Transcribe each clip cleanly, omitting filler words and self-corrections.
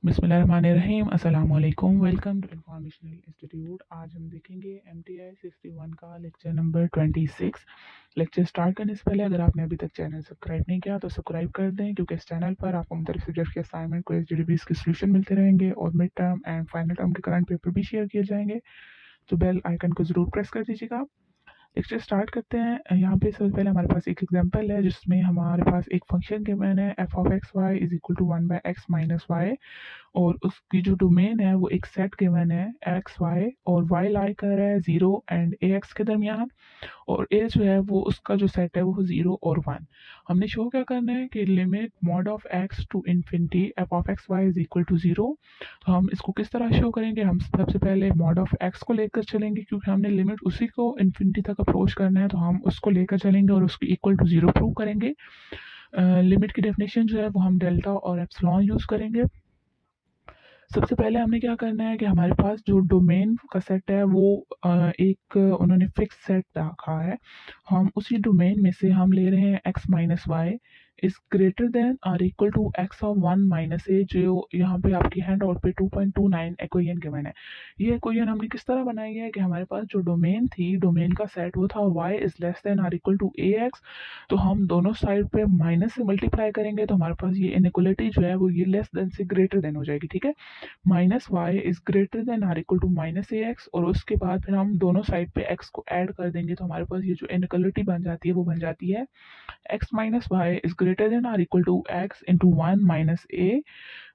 बिस्मिल्लाहिर्रहमानिर्रहीम अस्सलाम वालेकुम। Welcome to informational institute. आज हम देखेंगे MTI 61 का लेक्चर नंबर 26। लेक्चर स्टार्ट करने से पहले अगर आपने अभी तक चैनल सब्सक्राइब नहीं किया तो सब्सक्राइब कर दें, क्योंकि इस चैनल पर आपको मुख्तलिफ सब्जेक्ट के असाइनमेंट, क्विज, GDPs के सोल्यूशन मिलते रहेंगे और mid term and final term के करंट पेपर भी शेयर किए जाएंगे। तो बेल आइकन को ज़रूर प्रेस कर दीजिएगा। लेक्चर स्टार्ट करते हैं। यहाँ पे सबसे पहले हमारे पास एक एग्जांपल है जिसमें हमारे पास एक फंक्शन गिवन है f of x y is equal to 1/x minus y, और उसकी जो डोमेन है वो एक सेट गिवन है एक्स वाई, और वाई लाई कर रहा है 0 और ax के दरमियान, और ए जो है वो उसका जो सेट है वो 0 और 1। हमने शो क्या करना है कि limit mod of x to infinity f of x y is equal to 0। तो हम इसको किस तरह शो करेंगे? हम सबसे पहले मॉड ऑफ एक्स को लेकर चलेंगे, क्योंकि हमने लिमिट उसी को इन्फिनिटी तक अप्रोच करना है, तो हम उसको लेकर चलेंगे और उसकी इक्वल टू 0 प्रूव करेंगे। लिमिट की डेफिनेशन जो है वो हम डेल्टा और एप्सिलॉन यूज़ करेंगे। सबसे पहले हमें क्या करना है कि हमारे पास जो डोमेन का सेट है वो एक उन्होंने फिक्स सेट रखा है। हम उसी डोमेन में से हम ले रहे हैं x minus Y is greater than और equal to x of 1 minus A, जो यहाँ पे आपकी हैंड आउट पे 2.29 इक्वेशन गिवन है। ये इक्वेशन हमने किस तरह बनाई है कि हमारे पास जो डोमेन थी, डोमेन का सेट वो था y इज लेस देन और इक्वल टू ax। तो हम दोनों साइड पे माइनस से मल्टीप्लाई करेंगे तो हमारे पास ये इनइक्वलिटी जो है वो ये लेस देन से ग्रेटर देन हो जाएगी। ठीक है, minus Y is greater than or equal to minus a x, और उसके बाद फिर हम दोनों साइड पे एक्स को ऐड कर देंगे तो हमारे पास ये जो इनइक्वलिटी बन जाती है वो बन जाती है x minus Y is greater than or equal to x into 1 minus a.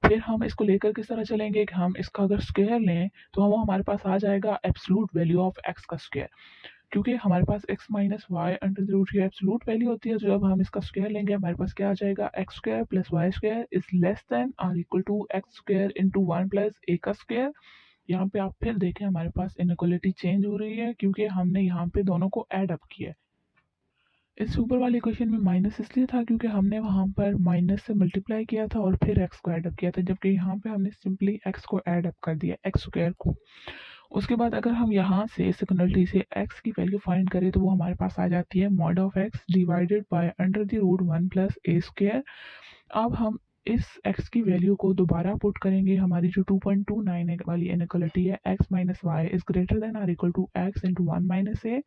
फिर हम इसको लेकर किस तरह चलेंगे कि हम इसका अगर स्क्वायर लें तो हम हमारे पास आ जाएगा एब्सोल्यूट वैल्यू ऑफ एक्स का स्क्वायर, क्योंकि हमारे पास x minus y under the root की एब्सोल्यूट वैल्यू होती है। जब हम इसका स्क्वायर लेंगे हमारे पास क्या आ जाएगा, x square plus y square is less than और equal to x square into 1 plus a का स्क्वायर। यहाँ पे आप फिर देखें हमारे पास इनइक्वलिटी चेंज हो रही है, क्योंकि हमने यहाँ पे दोनों को ऐड अप किया है। इस ऊपर वाले क्वेश्चन में माइनस इसलिए था क्योंकि हमने वहाँ पर माइनस से मल्टीप्लाई किया था और फिर एक्स को ऐड अप किया था, जबकि यहाँ पे हमने सिंपली एक्स को ऐड अप कर दिया, एक्स स्क्वायर को। उसके बाद अगर हम यहाँ से सेकेंडरी से x की वैल्यू फाइंड करें तो वो हमारे पास आ जाती है mod of x divided by under the root 1 plus a square. अब हम इस x की वैल्यू को दोबारा पुट करेंगे, हमारी जो 2.29 वाली इनइक्वालिटी है x minus Y is greater than और equal to x into 1 minus a,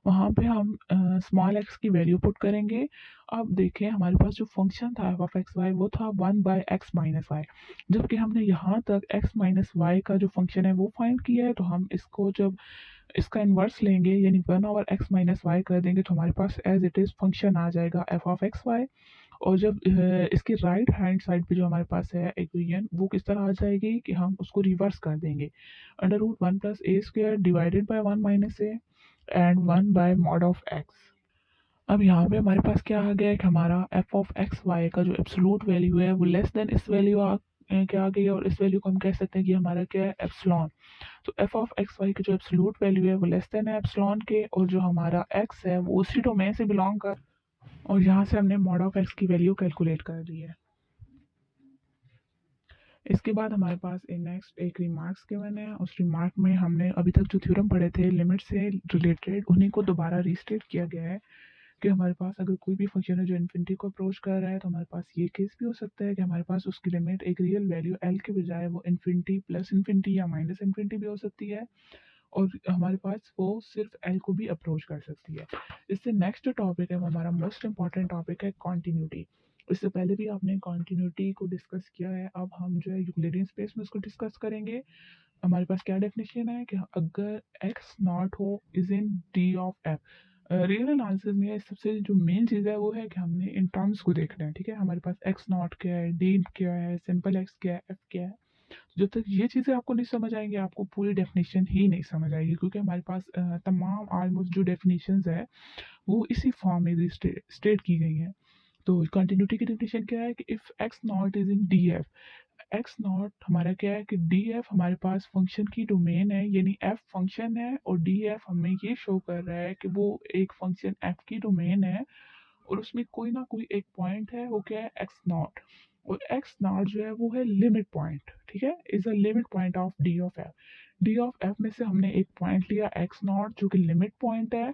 वहाँ पे हम स्मॉल एक्स की वैल्यू पुट करेंगे। अब देखें हमारे पास जो फंक्शन था एफ ऑफ एक्स वाई वो था 1/x माइनस वाई, जबकि हमने यहाँ तक x माइनस वाई का जो फंक्शन है वो फाइंड किया है। तो हम इसको जब इसका इन्वर्स लेंगे यानी 1/x माइनस वाई कर देंगे तो हमारे पास एज इट इज़ फंक्शन आ जाएगा एफ ऑफ एक्स वाई। और जब इसकी राइट हैंड साइड पे जो हमारे पास है इक्वेशन वो किस तरह आ जाएगी कि हम उसको रिवर्स कर देंगे, under root 1 plus a square divided by 1 minus a and 1 by mod of x. अब यहाँ पे हमारे पास क्या आ गया है कि हमारा एफ ऑफ एक्स वाई का जो एब्सोल्यूट वैल्यू है वो लेस देन इस वैल्यू क्या आ गई है, और इस वैल्यू को हम कह सकते हैं कि हमारा क्या है, एप्सिलॉन। तो एफ ऑफ एक्स वाई की जो एब्सोल्यूट वैल्यू है वो लेस देन है एप्सिलॉन के, और जो हमारा एक्स है वो उसी डोमेन से बिलोंग कर, और यहाँ से हमने मॉड ऑफ एक्स की वैल्यू कैलकुलेट कर दी है। इसके बाद हमारे पास नेक्स्ट एक रिमार्क्स गिवन है। उस रिमार्क में हमने अभी तक जो थ्योरम पढ़े थे लिमिट से रिलेटेड उन्हीं को दोबारा रीस्टेट किया गया है कि हमारे पास अगर कोई भी फंक्शन है जो इन्फिनिटी को अप्रोच कर रहा है तो हमारे पास ये केस भी हो सकता है कि हमारे पास उसकी लिमिट एक रियल वैल्यू एल के बजाय वो इन्फिनिटी प्लस इन्फिनिटी या माइनस इन्फिनिटी भी हो सकती है, और हमारे पास वो सिर्फ एल को भी अप्रोच कर सकती है। इससे नेक्स्ट टॉपिक है वो हमारा मोस्ट इंपॉर्टेंट टॉपिक है कॉन्टीन्यूटी। इससे पहले भी आपने कॉन्टीन्यूटी को डिस्कस किया है, अब हम जो है यूक्लिडियन स्पेस में उसको डिस्कस करेंगे। हमारे पास क्या डेफिनेशन है कि अगर एक्स नॉट हो is in D of F. Real analysis में सबसे जो मेन चीज़ है वो है कि हमने इन टर्म्स को देखना है। ठीक है, हमारे पास एक्स नॉट क्या है, डी क्या है, सिंपल एक्स क्या है, एफ क्या है। जब तक ये चीज़ें आपको नहीं समझ आएंगी आपको पूरी डेफिनेशन ही नहीं समझ आएगी, क्योंकि हमारे पास तमाम ऑलमोस्ट जो डेफिनेशंस है वो इसी फॉर्म में स्टेट की गई हैं। तो कंटिन्यूटी की डेफिनेशन क्या है कि if x not is in D F, x not हमारा क्या है कि डी एफ हमारे पास फंक्शन की डोमेन है, यानी एफ फंक्शन है और डी एफ हमें ये शो कर रहा है कि वो एक फंक्शन एफ की डोमेन है, और उसमें कोई ना कोई एक पॉइंट है वो क्या है, एक्स नॉट। और एक्स नॉट जो है वो है लिमिट पॉइंट। ठीक है, is a limit point of D of F. D of F में से हमने एक पॉइंट लिया एक्स नॉट जो कि लिमिट पॉइंट है,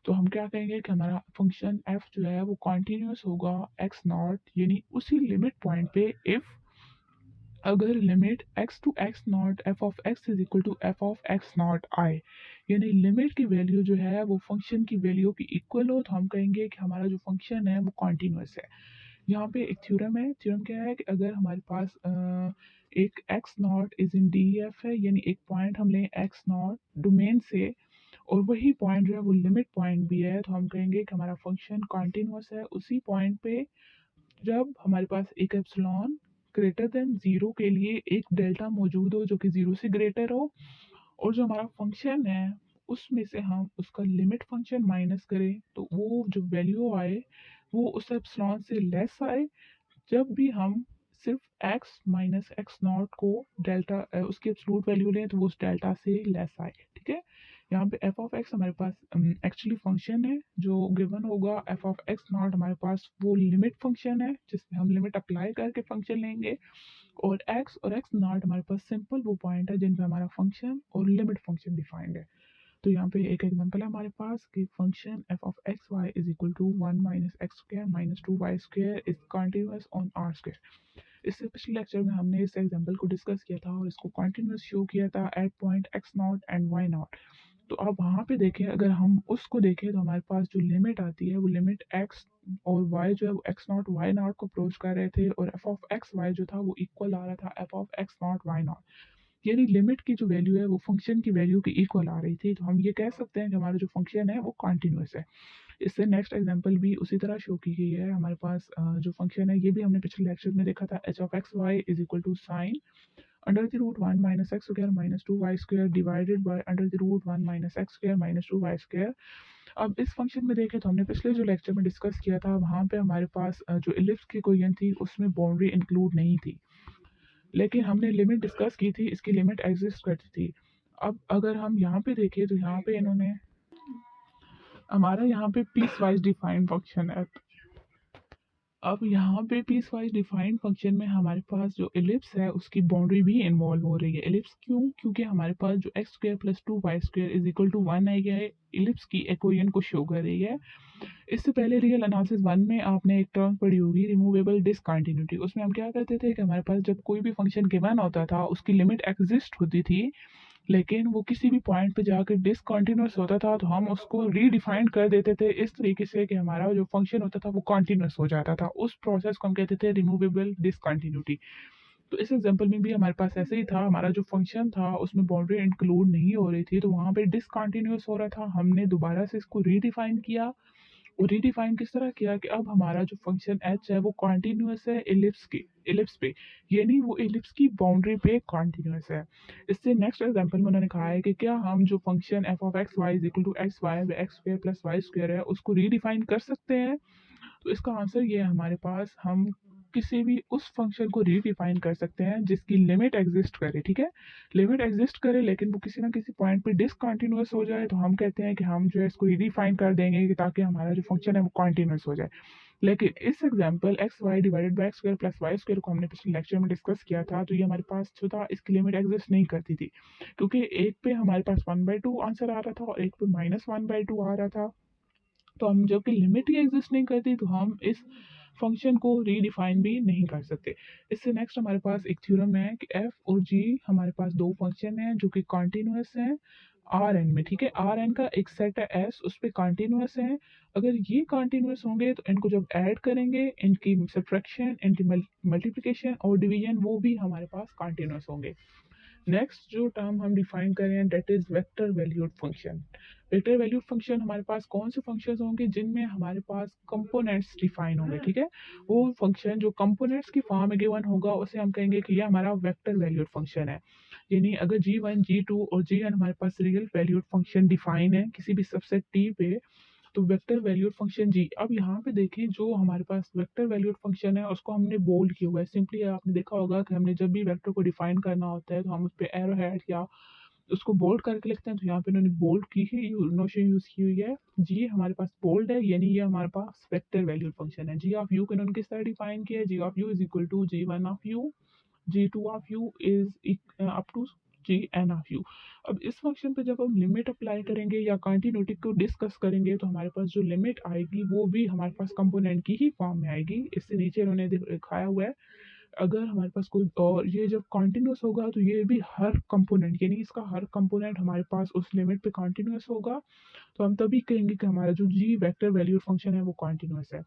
तो हम क्या कहेंगे कि हमारा फंक्शन एफ जो है वो कॉन्टिन्यूस होगा एक्स नॉट यानी उसी लिमिट पॉइंट पे इफ अगर limit x to x naught f of x is equal to f of x naught आई, यानी लिमिट की वैल्यू जो है वो फंक्शन की वैल्यू की इक्वल हो, तो हम कहेंगे कि हमारा जो फंक्शन है वो कॉन्टिन्यूस है। यहाँ पे एक थ्योरम है। थ्योरम क्या है कि अगर हमारे पास एक x not is in D F है, यानी एक पॉइंट हम लें एक्स नॉट डोमेन से, और वही पॉइंट जो है वो लिमिट पॉइंट भी है, तो हम कहेंगे कि हमारा फंक्शन कॉन्टिन्यूस है उसी पॉइंट पे जब हमारे पास एक एप्सिलॉन ग्रेटर देन जीरो के लिए एक डेल्टा मौजूद हो जो कि जीरो से ग्रेटर हो, और जो हमारा फंक्शन है उसमें से हम उसका लिमिट फंक्शन माइनस करें तो वो जो वैल्यू आए वो उस एप्सिलॉन से लेस आए। जब भी हम सिर्फ x माइनस एक्स नॉट को डेल्टा उसकी एब्सोल्यूट वैल्यू लें तो वो उस डेल्टा से लेस आए, ठीक है। यहाँ पे f ऑफ x हमारे पास एक्चुअली फंक्शन है जो गिवन होगा। f ऑफ x नॉट हमारे पास वो लिमिट फंक्शन है जिसमें हम लिमिट अप्लाई करके फंक्शन लेंगे, और x और x नॉट हमारे पास सिंपल वो पॉइंट है जिन पे हमारा फंक्शन और लिमिट फंक्शन डिफाइंड है। तो यहाँ पे एक एग्जांपल है हमारे पास कि function f of x y is equal to 1 minus x square minus 2 y square is continuous on R square. इससे पिछले लेक्चर में हमने इस एग्जांपल को डिस्कस किया था और इसको कॉन्टिन्यूस शो किया था at point x naught and y naught. तो अब वहाँ पे देखें, अगर हम उसको देखें तो हमारे पास जो लिमिट आती है वो लिमिट एक्स और वाई जो है वो एक्स नॉट वाई नॉट को अप्रोच कर रहे थे, और एफ ऑफ एक्स वाई जो था वो इक्वल आ रहा था f of x naught y naught, यानी लिमिट की जो वैल्यू है वो फंक्शन की वैल्यू की इक्वल आ रही थी। तो हम ये कह सकते हैं कि हमारा जो फंक्शन है वो कॉन्टिन्यूस है। इससे नेक्स्ट एग्जांपल भी उसी तरह शो की गई है। हमारे पास जो फंक्शन है ये भी हमने पिछले लेक्चर में देखा था, h of x y is equal to sine under the root 1 minus x square minus 2 y square divided by under the root 1 minus x square minus 2 y square. अब इस फंक्शन में देखें तो हमने पिछले जो लेक्चर में डिस्कस किया था वहाँ पे हमारे पास जो इलिप्स की इक्वेशन थी उसमें बाउंड्री इंक्लूड नहीं थी, लेकिन हमने लिमिट डिस्कस की थी, इसकी लिमिट एग्जिस्ट करती थी। अब अगर हम यहाँ पे देखें तो यहाँ पे इन्होंने हमारा यहाँ पे पीस वाइज डिफाइंड फंक्शन है। अब यहाँ पे पीस वाइज डिफाइंड फंक्शन में हमारे पास जो इलिप्स है उसकी बाउंड्री भी इन्वॉल्व हो रही है। इलिप्स क्यों? क्योंकि हमारे पास जो x square plus 2 y square is equal to 1 आ गया है, इलिप्स की इक्वेशन को शो कर रही है। इससे पहले रियल एनालिसिस 1 में आपने एक टर्म पढ़ी होगी रिमूवेबल डिसकंटिन्यूटी। उसमें हम क्या करते थे कि हमारे पास जब कोई भी फंक्शन गिवन होता था उसकी लिमिट एग्जिस्ट होती थी, लेकिन वो किसी भी पॉइंट पे जाकर डिसकंटिन्यूअस होता था तो हम उसको रीडिफाइन कर देते थे इस तरीके से कि हमारा जो फंक्शन होता था वो कॉन्टिन्यूअस हो जाता था। उस प्रोसेस को हम कहते थे रिमूवेबल डिसकंटिन्यूटी। तो इस एग्जांपल में भी हमारे पास ऐसे ही था, हमारा जो फंक्शन था उसमें बाउंड्री इंक्लूड नहीं हो रही थी तो वहाँ पे डिसकंटिन्यूअस हो रहा था। हमने दोबारा से इसको रीडिफाइन किया, और रीडिफाइन किस तरह किया कि अब हमारा जो फंक्शन एच है वो कॉन्टिन्यूस है इलिप्स पे, यानी वो इलिप्स की बाउंड्री पे कॉन्टिन्यूस है। इससे नेक्स्ट एग्जांपल में उन्होंने कहा है कि क्या हम जो function f of x y is equal to x y x square plus y square है उसको रीडिफाइन कर सकते हैं। तो इसका आंसर ये है हमारे पास, हम किसी भी उस फंक्शन को रीडिफाइन कर सकते हैं जिसकी लिमिट एग्जिस्ट करे, ठीक है। लिमिट एग्जिस्ट करे लेकिन वो किसी ना किसी पॉइंट पे डिसकंटिन्यूअस हो जाए तो हम कहते हैं कि हम जो है इसको रीडिफाइन कर देंगे कि ताकि हमारा जो फंक्शन है वो कॉन्टिन्यूअस हो जाए। लेकिन इस example x y divided by x square plus y square को हमने पिछले लेक्चर में डिस्कस किया था, तो ये हमारे पास जो था इसकी लिमिट एग्जिस्ट नहीं करती थी, क्योंकि एक पे हमारे पास 1/2 आंसर आ रहा था और एक पे -1/2 आ रहा था। तो हम जबकि लिमिट ही एग्जिस्ट नहीं करती तो हम इस फंक्शन को रीडिफाइन भी नहीं कर सकते। इससे नेक्स्ट हमारे पास एक थ्योरम है कि एफ और जी हमारे पास दो फंक्शन हैं जो कि कॉन्टिन्यूस हैं आर एन में, ठीक है। आर एन का एक सेट है एस, उस पर कॉन्टिन्यूस है। अगर ये कॉन्टिन्यूस होंगे तो इनको जब ऐड करेंगे इनकी सब्ट्रैक्शन इनकी मल्टीप्लिकेशन और डिवीजन वो भी हमारे पास कॉन्टिन्यूस होंगे। नेक्स्ट जो टर्म हम डिफाइन कर रहे हैं that is vector valued function. Vector valued function हमारे पास कौन से फंक्शंस होंगे जिनमें हमारे पास कंपोनेंट्स डिफाइन होंगे, ठीक है। वो फंक्शन जो कंपोनेंट्स की फॉर्म में गिवन होगा उसे हम कहेंगे कि ये हमारा वेक्टर वैल्यूड फंक्शन है। यानी अगर g1 g2 और gn हमारे पास रियल वैल्यूड फंक्शन डिफाइन है किसी भी सबसेट t पे, तो वेक्टर वैल्यूड फंक्शन जी। अब यहाँ पे देखें जो हमारे पास वेक्टर वैल्यूड फंक्शन है उसको हमने बोल्ड किया हुआ है। सिंपली आपने देखा होगा कि हमने जब भी वेक्टर को डिफाइन करना होता है तो हम उस पर एरो हेड या उसको बोल्ड करके लिखते हैं, तो यहाँ पे उन्होंने बोल्ड की है नोशन यूज की हुई है। जी हमारे पास बोल्ड है यानी ये हमारे पास वेक्टर वैल्यूड फंक्शन है। जी ऑफ यू को इन्होंने किस तरह डिफाइन किया है, g of u is equal to g1 of u g2 of u is up to gn of u। अब इस फंक्शन पे जब हम लिमिट अप्लाई करेंगे या कंटिन्यूटी को डिस्कस करेंगे तो हमारे पास जो लिमिट आएगी वो भी हमारे पास कंपोनेंट की ही फॉर्म में आएगी। इससे नीचे उन्होंने दिखाया हुआ है अगर हमारे पास कोई और ये जब कॉन्टिन्यूस होगा तो ये भी हर कंपोनेंट यानी इसका हर कंपोनेंट हमारे पास उस लिमिट पे कॉन्टिन्यूस होगा, तो हम तभी कहेंगे कि हमारा जो जी वेक्टर वैल्यूड फंक्शन है वो कॉन्टिन्यूस है।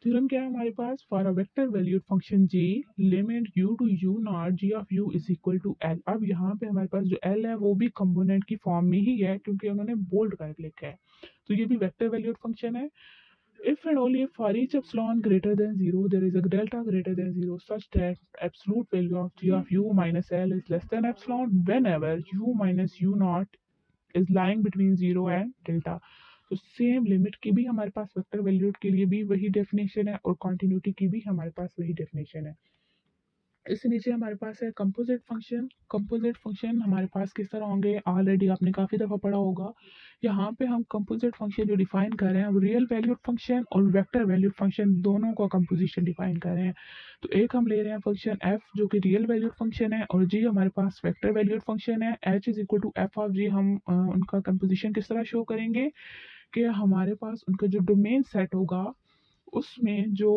थ्योरम क्या है हमारे पास, for a vector valued function g limit u to u naught g of u is equal to l. अब यहाँ पे हमारे पास जो एल है वो भी कंपोनेंट की फॉर्म में ही है क्योंकि उन्होंने बोल्ड करके लिखा है, तो ये भी वेक्टर वैल्यूड फंक्शन है। If and only if for each epsilon greater than 0, there is a delta greater than 0 such that absolute value of g of u minus L is less than epsilon whenever u minus u naught is lying between 0 and delta। तो same limit की भी हमारे पास vector valued के लिए भी वही definition है और कॉन्टिन्यूटी की भी हमारे पास वही डेफिनेशन है। इससे नीचे हमारे पास है कंपोजिट फंक्शन। कंपोजिट फंक्शन हमारे पास किस तरह होंगे, ऑलरेडी आपने काफ़ी दफ़ा पढ़ा होगा। यहाँ पे हम कंपोजिट फंक्शन जो डिफाइन कर रहे हैं वो रियल वैल्यूड फंक्शन और वेक्टर वैल्यूड फंक्शन दोनों का कंपोजिशन डिफाइन कर रहे हैं। तो एक हम ले रहे हैं फंक्शन एफ जो कि रियल वैल्यूड फंक्शन है और जी हमारे पास वेक्टर वैल्यूड फंक्शन है। H is equal to f of g. हम उनका कंपोजिशन किस तरह शो करेंगे कि हमारे पास उनका जो डोमेन सेट होगा उसमें जो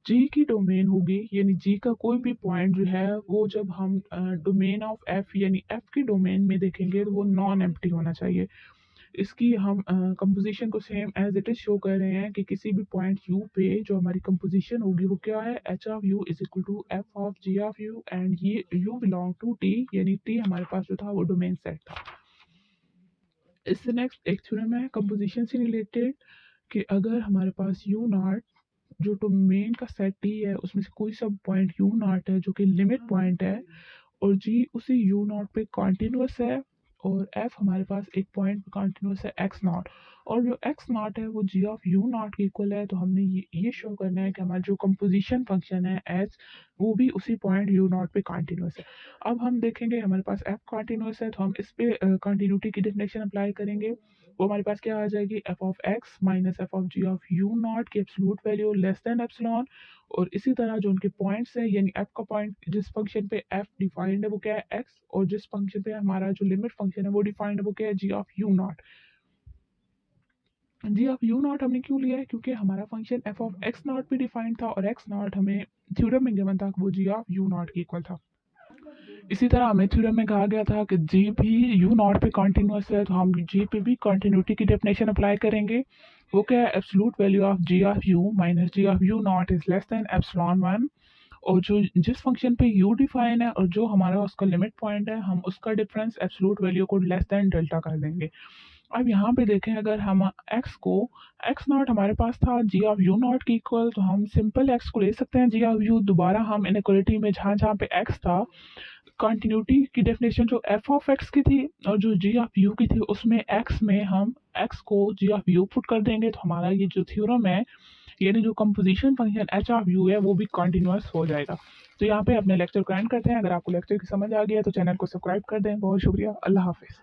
जी की डोमेन होगी यानी जी का कोई भी पॉइंट जो है वो जब हम डोमेन ऑफ एफ यानी एफ की डोमेन में देखेंगे तो वो नॉन एम्प्टी होना चाहिए। इसकी हम कंपोजिशन को same as it is show कर रहे हैं कि किसी भी पॉइंट यू पे जो हमारी कंपोजिशन होगी वो क्या है, h of u is equal to f of g of u and ये यू बिलोंग टू टी यानी टी हमारे पास जो था वो डोमेन सेट था। इससे नेक्स्ट एक थ्योरम है कंपोजिशन से रिलेटेड कि अगर हमारे पास यू नॉट जो डोमेन का सेट टी है उसमें से कोई सब पॉइंट यू नॉट है जो कि लिमिट पॉइंट है और जी उसी यू नॉट पे कॉन्टिन्यूस है और एफ हमारे पास एक पॉइंट पे कॉन्टिन्यूस है एक्स नॉट और जो एक्स नॉट है वो जी ऑफ यू नॉट के इक्वल है, तो हमने ये शो करना है कि हमारा जो कंपोजिशन फंक्शन है एच वो भी उसी पॉइंट यू नॉट पे कॉन्टिन्यूस है। अब हम देखेंगे हमारे पास एफ कॉन्टिन्यूस है तो हम इस पे कॉन्टिन्यूटी की डेफिनेशन अप्लाई करेंगे। वो हमारे पास क्या आ जाएगी, f of x minus f of g of u naught की absolute value less than epsilon और इसी तरह जो उनके पॉइंट्स है यानी एफ का पॉइंट जिस फंक्शन पे एफ डिफाइंड है वो क्या है एक्स और जिस फंक्शन पे हमारा जो लिमिट फंक्शन है वो डिफाइंड है वो क्या है g of u naught. G of u naught हमने क्यों लिया है, क्योंकि हमारा function f of x naught भी डिफाइंड था और एक्स नॉट हमें थ्योरम में गिवन था वो जी ऑफ यू नॉट के इक्वल था। इसी तरह हमें थ्योरम में कहा गया था कि जी भी यू नॉट पे कॉन्टिन्यूस है तो हम जी पे भी कॉन्टिन्यूटी की डेफिनेशन अप्लाई करेंगे। वो क्या है, absolute value of g of u minus g of u naught is less than epsilon one और जो जिस फंक्शन पे यू डिफाइन है और जो हमारा उसका लिमिट पॉइंट है हम उसका डिफरेंस एब्सोल्यूट वैल्यू को लेस देन डेल्टा कर देंगे। अब यहाँ पे देखें अगर हम x को x नॉट हमारे पास था जी ऑफ यू नॉट की इक्वल तो हम सिंपल x को ले सकते हैं जी ऑफ यू। दोबारा हम इनइक्वालिटी में जहाँ जहाँ पे x था कंटिन्यूटी की डेफिनेशन जो एफ ऑफ एक्स की थी और जो जी ऑफ यू की थी उसमें एक्स में हम एक्स को जी ऑफ यू पुट कर देंगे तो हमारा ये जो थ्योरम है यानी जो composition function H of you है वो भी कॉन्टिन्यूस हो जाएगा। तो यहाँ पे अपने लेक्चर को एंड करते हैं। अगर आपको लेक्चर की समझ आ गया तो चैनल को सब्सक्राइब कर दें। बहुत शुक्रिया, अल्लाह हाफिज़।